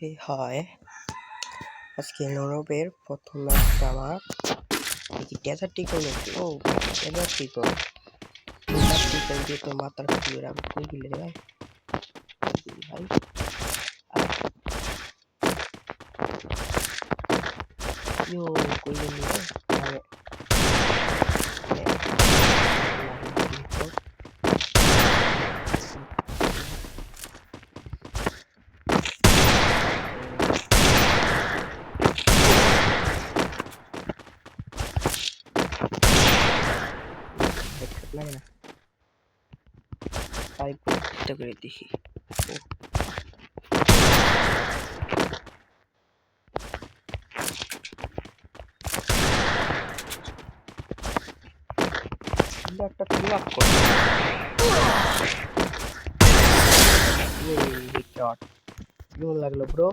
হয় আজকে নরবের প্রথম ম্যাচটা আমার দেখি ডেজার্ট টিকল নাকি ও ডেজার্ট টিকল দিয়ে তো মাথার ফুলের আমি কই গেলে রে ভাই ভাই ইয়ো কই গেলি রে লাগে না তাই চেষ্টা করে দেখি একটা কিল আপ করতে কেমন লাগলো ব্রো?